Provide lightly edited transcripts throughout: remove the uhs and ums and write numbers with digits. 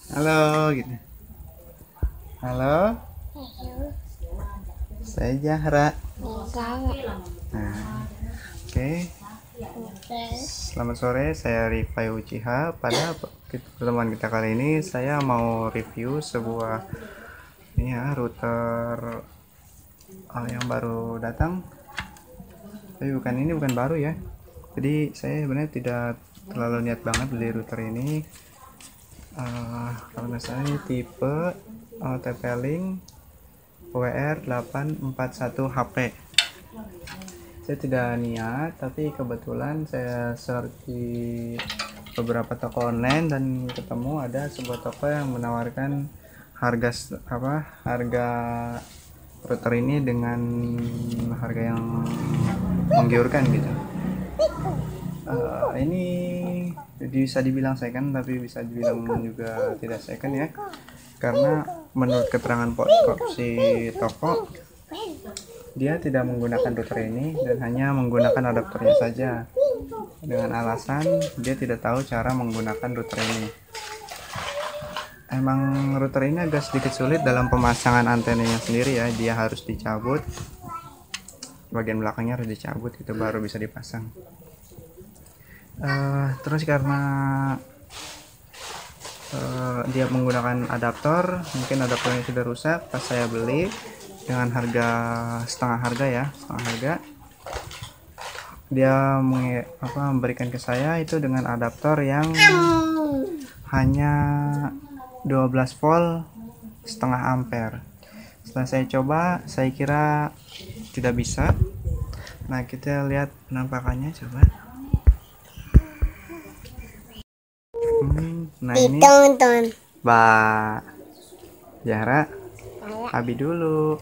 Halo, gitu. Halo, saya Zahra. Nah, oke. Selamat sore, saya Rifai Uchiha. Pada pertemuan kita kali ini, saya mau review sebuah router yang baru datang. Tapi bukan baru ya. Jadi saya sebenarnya tidak terlalu niat banget beli router ini. Karena saya tipe TP-Link WR841HP. Saya tidak niat, tapi kebetulan saya search di beberapa toko online dan ketemu ada sebuah toko yang menawarkan harga router ini dengan harga yang menggiurkan gitu. Ini bisa dibilang second, tapi bisa dibilang juga tidak second ya, karena menurut keterangan si toko, dia tidak menggunakan router ini dan hanya menggunakan adaptornya saja, dengan alasan dia tidak tahu cara menggunakan router ini. Emang router ini agak sedikit sulit dalam pemasangan antenanya sendiri ya, dia harus dicabut, bagian belakangnya harus dicabut, itu baru bisa dipasang. Terus karena dia menggunakan adaptor, mungkin adaptornya sudah rusak pas saya beli dengan harga setengah harga, dia memberikan ke saya itu dengan adaptor yang hanya 12 volt setengah ampere. Setelah saya coba, saya kira tidak bisa. Nah, kita lihat penampakannya coba. Nah, ini Mbak Zahra, Abi dulu.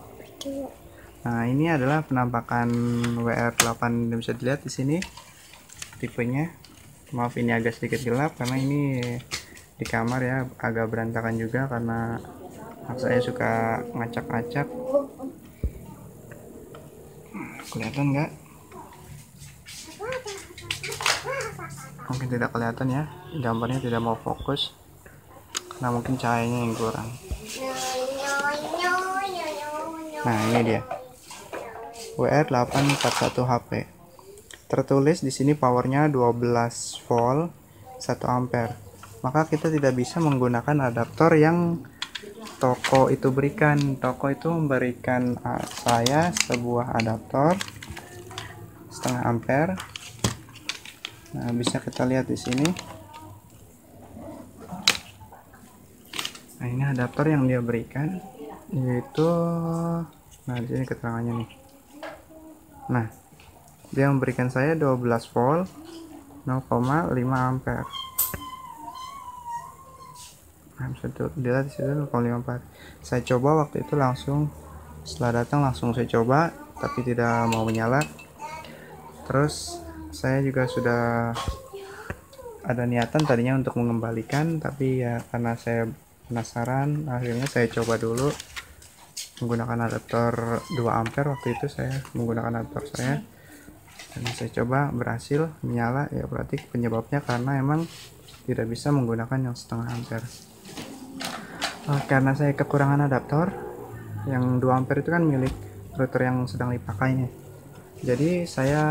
Nah, ini adalah penampakan WR8, bisa dilihat di sini tipenya. Maaf ini agak sedikit gelap karena ini di kamar ya, agak berantakan juga karena saya suka ngacak-ngacak. Kelihatan nggak? Mungkin tidak kelihatan ya, gambarnya tidak mau fokus karena mungkin cahayanya yang kurang. Nah, ini dia WR841HP. Tertulis di sini powernya 12 volt 1 ampere. Maka kita tidak bisa menggunakan adaptor yang toko itu berikan. Toko itu memberikan saya sebuah adaptor setengah ampere. Nah, bisa kita lihat di sini. Nah, ini adaptor yang dia berikan, yaitu, nah di sini keterangannya nih. Nah, dia memberikan saya 12 volt 0,5 ampere. Nah, bisa dilihat di situ 0,5 ampere. Saya coba waktu itu langsung, setelah datang langsung saya coba, tapi tidak mau menyala. Terus saya juga sudah ada niatan tadinya untuk mengembalikan, tapi ya karena saya penasaran, akhirnya saya coba dulu menggunakan adaptor 2 ampere. Waktu itu saya menggunakan adaptor saya dan saya coba berhasil menyala ya, berarti penyebabnya karena emang tidak bisa menggunakan yang setengah ampere. Karena saya kekurangan adaptor yang 2 ampere itu kan milik router yang sedang dipakainya, jadi saya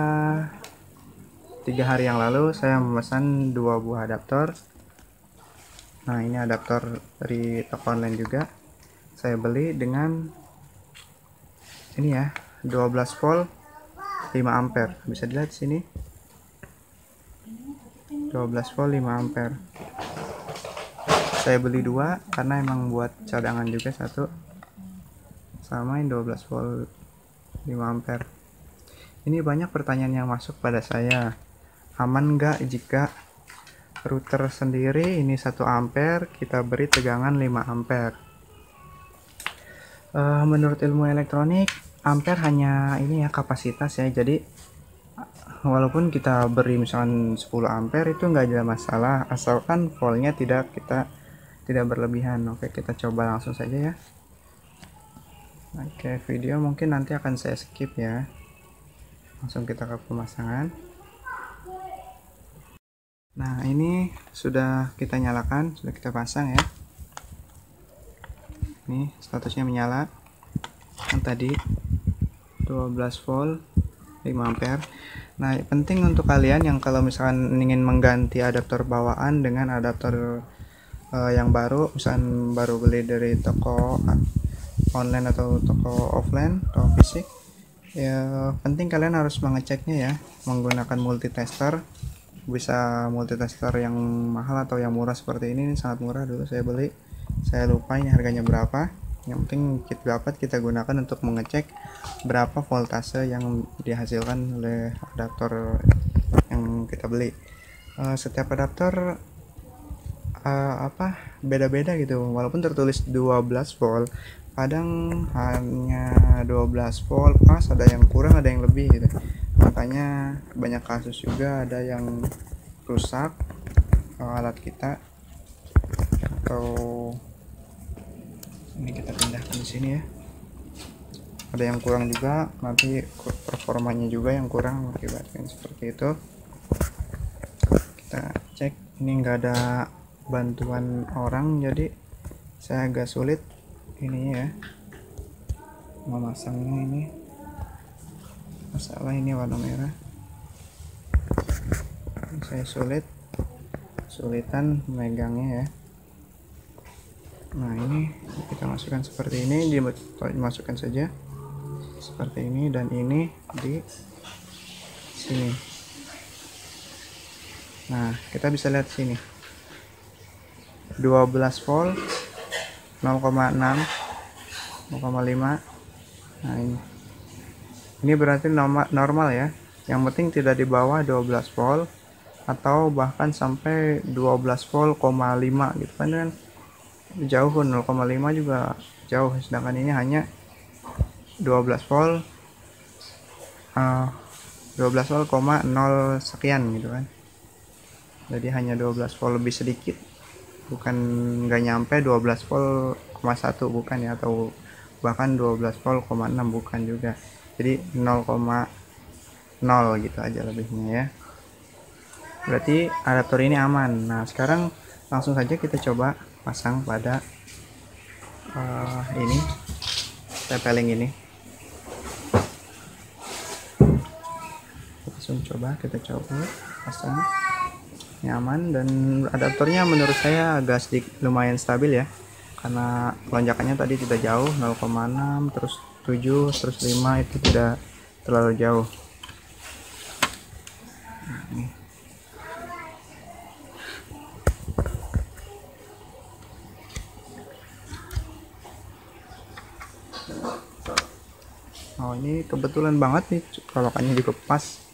3 hari yang lalu saya memesan 2 buah adaptor. Nah, ini adaptor dari toko online juga. Saya beli dengan ini ya, 12 volt 5 ampere. Bisa dilihat di sini. 12 volt 5 ampere. Saya beli 2 karena emang buat cadangan juga satu. Sama yang 12 volt 5 ampere. Ini banyak pertanyaan yang masuk pada saya. Aman nggak jika router sendiri ini 1 ampere kita beri tegangan 5 ampere? Menurut ilmu elektronik, ampere hanya ini ya, kapasitas ya. Jadi walaupun kita beri misalkan 10 ampere itu nggak ada masalah, asalkan voltnya tidak berlebihan. Oke, kita coba langsung saja ya. Oke, video mungkin nanti akan saya skip ya, langsung kita ke pemasangan. Nah, ini sudah kita nyalakan, sudah kita pasang ya. Ini statusnya menyala. Yang tadi 12 volt 5 ampere. Nah, penting untuk kalian yang kalau misalkan ingin mengganti adaptor bawaan dengan adaptor yang baru, misalkan baru beli dari toko online atau toko offline atau fisik, ya penting kalian harus mengeceknya ya menggunakan multitester. Bisa multitester yang mahal atau yang murah seperti ini sangat murah, dulu saya beli, saya lupa ini harganya berapa. Yang penting kita gunakan untuk mengecek berapa voltase yang dihasilkan oleh adaptor yang kita beli. Setiap adaptor beda-beda gitu, walaupun tertulis 12 volt, kadang hanya 12 volt pas, ada yang kurang, ada yang lebih gitu. Makanya banyak kasus juga ada yang rusak alat kita, atau ini kita pindahkan di sini ya, ada yang kurang juga, nanti performanya juga yang kurang mengakibatkan seperti itu. Kita cek, ini enggak ada bantuan orang, jadi saya agak sulit ini ya memasangnya. Ini masalah, ini warna merah, saya sulitan memegangnya ya. Nah, ini kita masukkan seperti ini, dimasukkan saja seperti ini, dan ini di sini. Nah, kita bisa lihat sini 12 volt 0,6 0,5. Nah, ini berarti normal ya, yang penting tidak di bawah 12 volt atau bahkan sampai 12 volt, 5 gitu kan jauh, 0,5 juga jauh, sedangkan ini hanya 12 volt 12 volt, 0 sekian gitu kan. Jadi hanya 12 volt lebih sedikit, bukan nggak nyampe 12 volt, 1 bukan ya, atau bahkan 12 volt, 6 bukan juga. Jadi 0,0 gitu aja lebihnya ya. Berarti adaptor ini aman. Nah, sekarang langsung saja kita coba pasang pada ini tepeling ini. Langsung kita coba pasang. Nyaman, dan adaptornya menurut saya agak sedikit lumayan stabil ya, karena lonjakannya tadi tidak jauh, 0,6 terus 7 terus 5, itu tidak terlalu jauh. Oh, ini kebetulan banget nih, colokannya juga pas.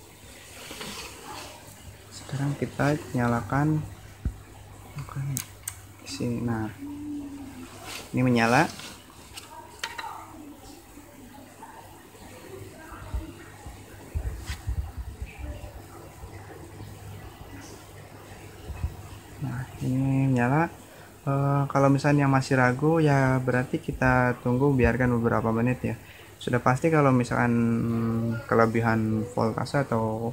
Sekarang kita nyalakan di sini. Nah, ini menyala. Nah, ini menyala. Kalau misalnya masih ragu ya berarti kita tunggu, biarkan beberapa menit ya. Sudah pasti kalau misalkan kelebihan voltase atau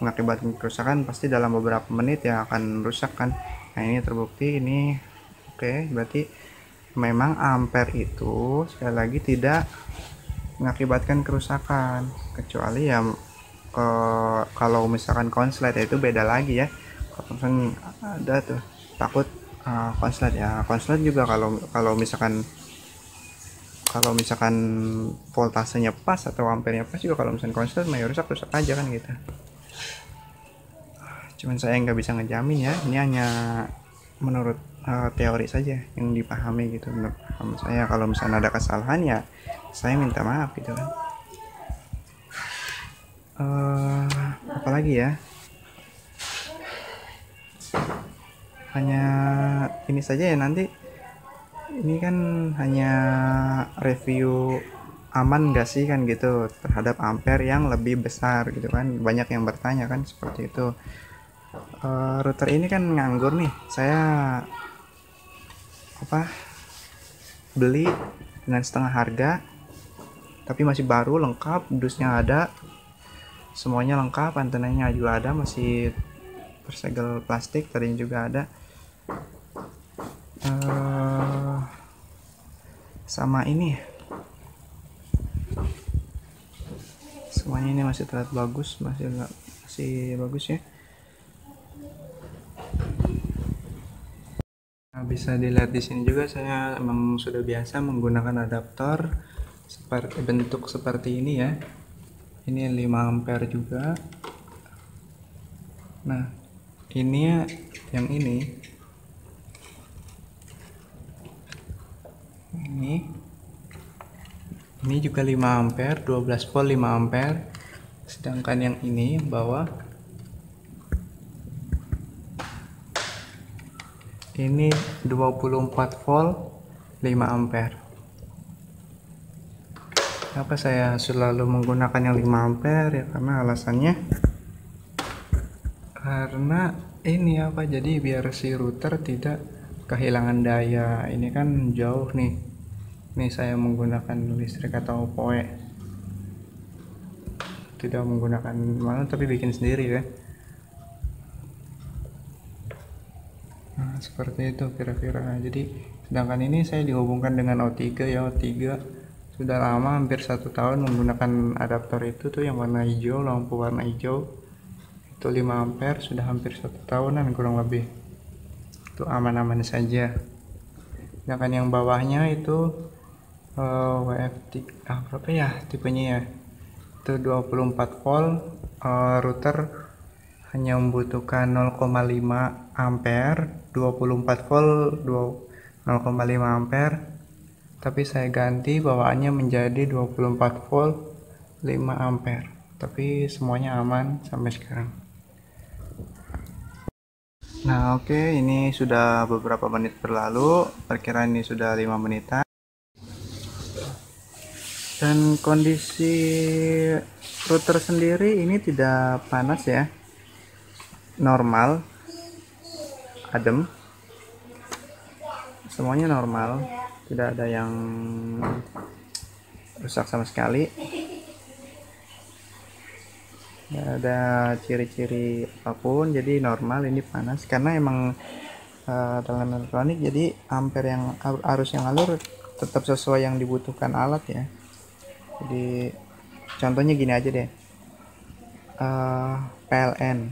mengakibatkan kerusakan, pasti dalam beberapa menit ya akan rusak kan. Nah, ini terbukti ini. Oke, berarti memang ampere itu sekali lagi tidak mengakibatkan kerusakan, kecuali ya kalau misalkan konslet ya itu beda lagi ya. Kalau misalkan ada tuh takut konslet ya, konslet juga kalau misalkan voltasenya pas atau ampernya pas juga, kalau misalkan konslet mah rusak aja kan gitu. Cuman saya nggak bisa ngejamin ya, ini hanya menurut teori saja yang dipahami gitu. Menurut paham saya, kalau misalnya ada kesalahan ya saya minta maaf gitu kan. Apalagi ya, hanya ini saja ya. Nanti ini kan hanya review aman gak sih kan gitu terhadap ampere yang lebih besar gitu kan, banyak yang bertanya kan seperti itu. Router ini kan nganggur nih, saya beli dengan setengah harga, tapi masih baru, lengkap, dusnya ada, semuanya lengkap, antenanya juga ada, masih tersegel plastik, tadinya juga ada. sama ini. Semuanya ini masih terlihat bagus, masih bagus ya. Nah, bisa dilihat di sini juga saya memang sudah biasa menggunakan adaptor seperti bentuk seperti ini ya. Ini 5 ampere juga. Nah, ini yang ini juga 5 ampere, 12 volt 5 ampere. Sedangkan yang ini bawah ini 24 volt 5 ampere. Kenapa saya selalu menggunakan yang 5 ampere ya? Karena alasannya ini apa, jadi biar si router tidak kehilangan daya. Ini kan jauh nih. Ini saya menggunakan listrik atau power, tidak menggunakan manual tapi bikin sendiri ya. Nah, seperti itu kira-kira. Nah, jadi sedangkan ini saya dihubungkan dengan O3 ya. O3 sudah lama, hampir 1 tahun menggunakan adaptor itu tuh yang warna hijau, lampu warna hijau itu 5 ampere, sudah hampir 1 tahunan kurang lebih. Itu aman-aman saja. Sedangkan yang bawahnya itu WF3 berapa ya tipenya ya, itu 24 volt. Router hanya membutuhkan 0,5 ampere, 24 volt 0,5 ampere, tapi saya ganti bawaannya menjadi 24 volt 5 ampere, tapi semuanya aman sampai sekarang. Nah oke, ini sudah beberapa menit berlalu, perkiraan ini sudah 5 menitan. Dan kondisi router sendiri ini tidak panas ya, normal, adem, semuanya normal, tidak ada yang rusak sama sekali, tidak ada ciri-ciri apapun, jadi normal. Ini panas karena emang dalam elektronik, jadi ampere yang arus yang alur tetap sesuai yang dibutuhkan alat ya. Jadi contohnya gini aja deh, PLN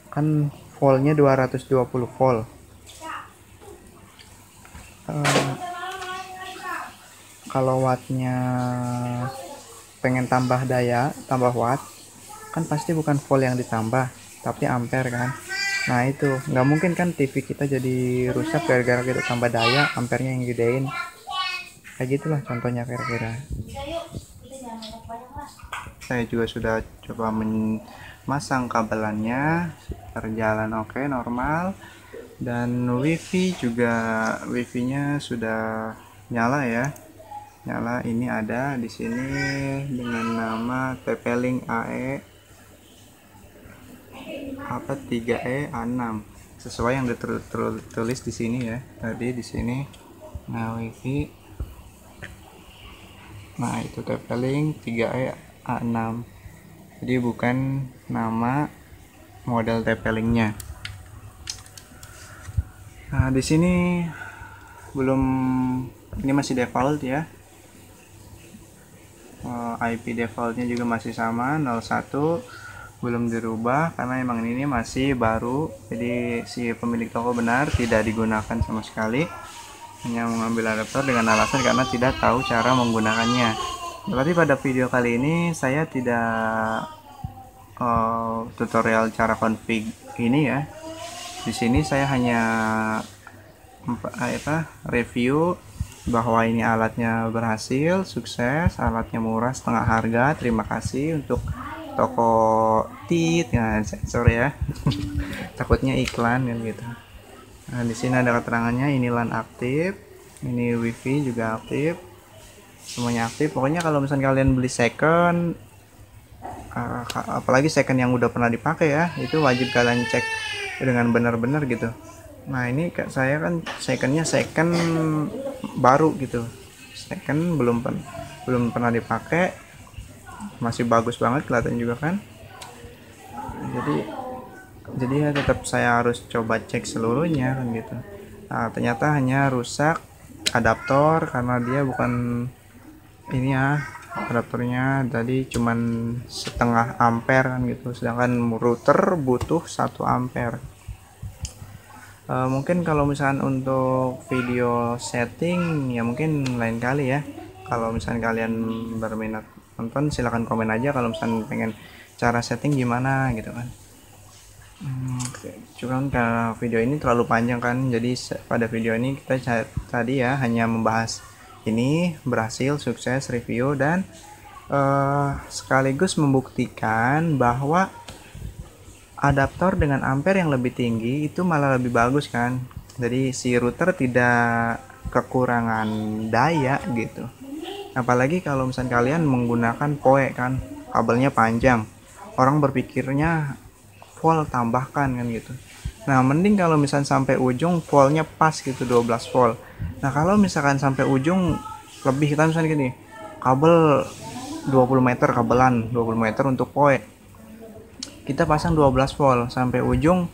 kan voltnya 220 volt, kalau wattnya pengen tambah daya, tambah watt, kan pasti bukan volt yang ditambah tapi ampere kan. Nah itu nggak mungkin kan TV kita jadi rusak gara-gara kita tambah daya, ampernya yang gedein. Kayak gitulah contohnya kira-kira. Saya juga sudah coba memasang kabelannya, berjalan oke, normal. Dan wifi juga, wifi-nya sudah nyala ya, nyala. Ini ada di sini dengan nama TP-Link AE 3E6, sesuai yang ditulis di sini ya tadi di sini. Nah wifi, nah itu TP-Link 3E6, jadi bukan nama model TP-Link-nya. Nah di sini belum, ini masih default ya, IP defaultnya juga masih sama 01, belum dirubah karena emang ini masih baru. Jadi si pemilik toko benar tidak digunakan sama sekali, hanya mengambil adaptor dengan alasan karena tidak tahu cara menggunakannya. Berarti pada video kali ini saya tidak tutorial cara config ini ya. Di sini saya hanya review bahwa ini alatnya berhasil, sukses, alatnya murah setengah harga. Terima kasih untuk toko tit ya, sensor ya. Takutnya iklan kan gitu. Nah, di sini ada keterangannya, ini LAN aktif, ini wifi juga aktif, semuanya aktif. Pokoknya kalau misalnya kalian beli second, apalagi second yang udah pernah dipakai ya, itu wajib kalian cek dengan benar-benar gitu. Nah ini saya kan secondnya second baru gitu, second belum pernah dipakai, masih bagus banget kelihatan juga kan. Jadi ya tetap saya harus coba cek seluruhnya kan gitu. Nah ternyata hanya rusak adaptor karena dia bukan ini ya, adaptornya tadi cuman setengah ampere kan gitu, sedangkan router butuh 1 ampere. Mungkin kalau misalkan untuk video setting ya mungkin lain kali ya. Kalau misalkan kalian berminat nonton silahkan komen aja kalau misalkan pengen cara setting gimana gitu kan. Cuman karena video ini terlalu panjang kan, jadi pada video ini kita tadi ya hanya membahas ini berhasil sukses review dan sekaligus membuktikan bahwa adaptor dengan ampere yang lebih tinggi itu malah lebih bagus kan. Jadi si router tidak kekurangan daya gitu. Apalagi kalau misalnya kalian menggunakan PoE kan, kabelnya panjang. Orang berpikirnya volt tambahkan kan gitu. Nah, mending kalau misalnya sampai ujung voltnya pas gitu 12 volt. Nah, kalau misalkan sampai ujung lebih kita misalnya gini, kabel 20 meter kabelan 20 meter untuk PoE. Kita pasang 12 volt sampai ujung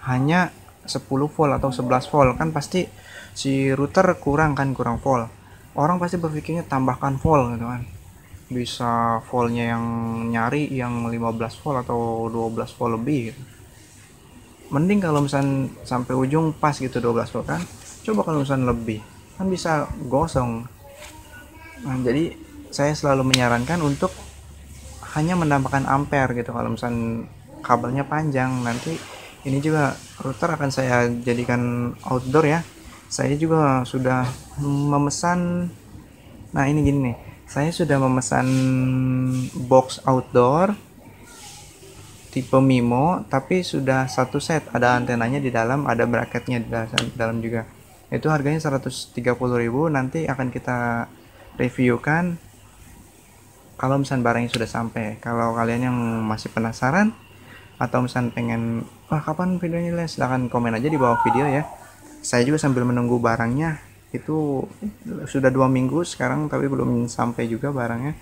hanya 10 volt atau 11 volt kan pasti si router kurang volt. Orang pasti berpikirnya tambahkan volt gitu kan. Bisa voltnya yang nyari yang 15 volt atau 12 volt lebih gitu. Mending kalau misalnya sampai ujung pas gitu 12 volt kan, coba kalau misalnya lebih kan bisa gosong. Nah, jadi saya selalu menyarankan untuk hanya menambahkan ampere gitu. Kalau misalnya kabelnya panjang, nanti ini juga router akan saya jadikan outdoor ya. Saya juga sudah memesan, nah ini gini nih, saya sudah memesan box outdoor tipe Mimo, tapi sudah satu set, ada antenanya di dalam, ada bracketnya di dalam juga. Itu harganya 130.000, nanti akan kita reviewkan kalau misalnya barangnya sudah sampai. Kalau kalian yang masih penasaran atau misalnya pengen kapan videonya, silahkan komen aja di bawah video ya. Saya juga sambil menunggu barangnya, itu sudah 2 minggu sekarang tapi belum sampai juga barangnya,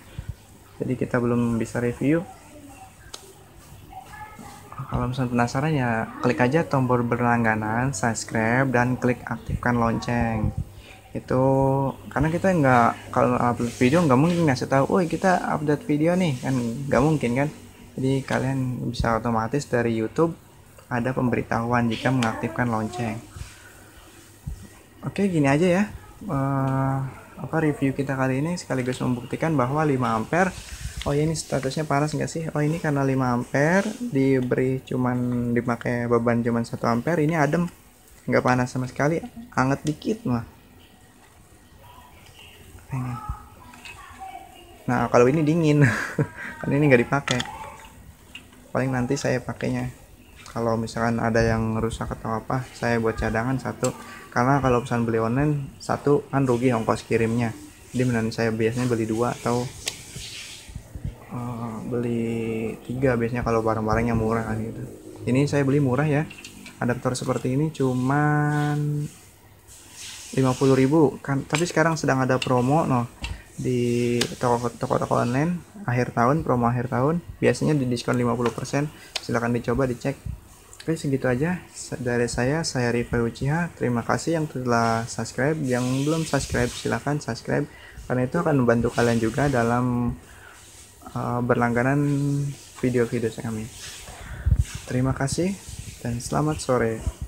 jadi kita belum bisa review. Kalau misalnya penasaran ya klik aja tombol berlangganan, subscribe, dan klik aktifkan lonceng. Itu karena kita nggak, kalau upload video nggak mungkin ngasih tahu, oh kita update video nih kan, nggak mungkin kan. Jadi kalian bisa otomatis dari YouTube ada pemberitahuan jika mengaktifkan lonceng. Oke, gini aja ya review kita kali ini, sekaligus membuktikan bahwa 5 ampere. Oh ya, ini statusnya panas nggak sih? Oh, ini karena 5 ampere diberi cuman dipakai beban cuman 1 ampere, ini adem, nggak panas sama sekali, anget dikit mah. Nah, kalau ini dingin kan ini nggak dipakai, paling nanti saya pakainya kalau misalkan ada yang rusak atau apa, saya buat cadangan satu, karena kalau misalkan beli online satu kan rugi ongkos kirimnya. Jadi mending saya biasanya beli 2 atau beli 3 biasanya kalau barang-barang yang murah kan gitu. Ini saya beli murah ya, adaptor seperti ini cuman 50.000 kan, tapi sekarang sedang ada promo di toko-toko online akhir tahun, promo akhir tahun biasanya di diskon 50%. Silahkan dicoba, dicek. Oke, segitu aja dari saya Rifa Uchiha. Terima kasih yang telah subscribe, yang belum subscribe silahkan subscribe, karena itu akan membantu kalian juga dalam berlangganan video-video kami. Terima kasih dan selamat sore.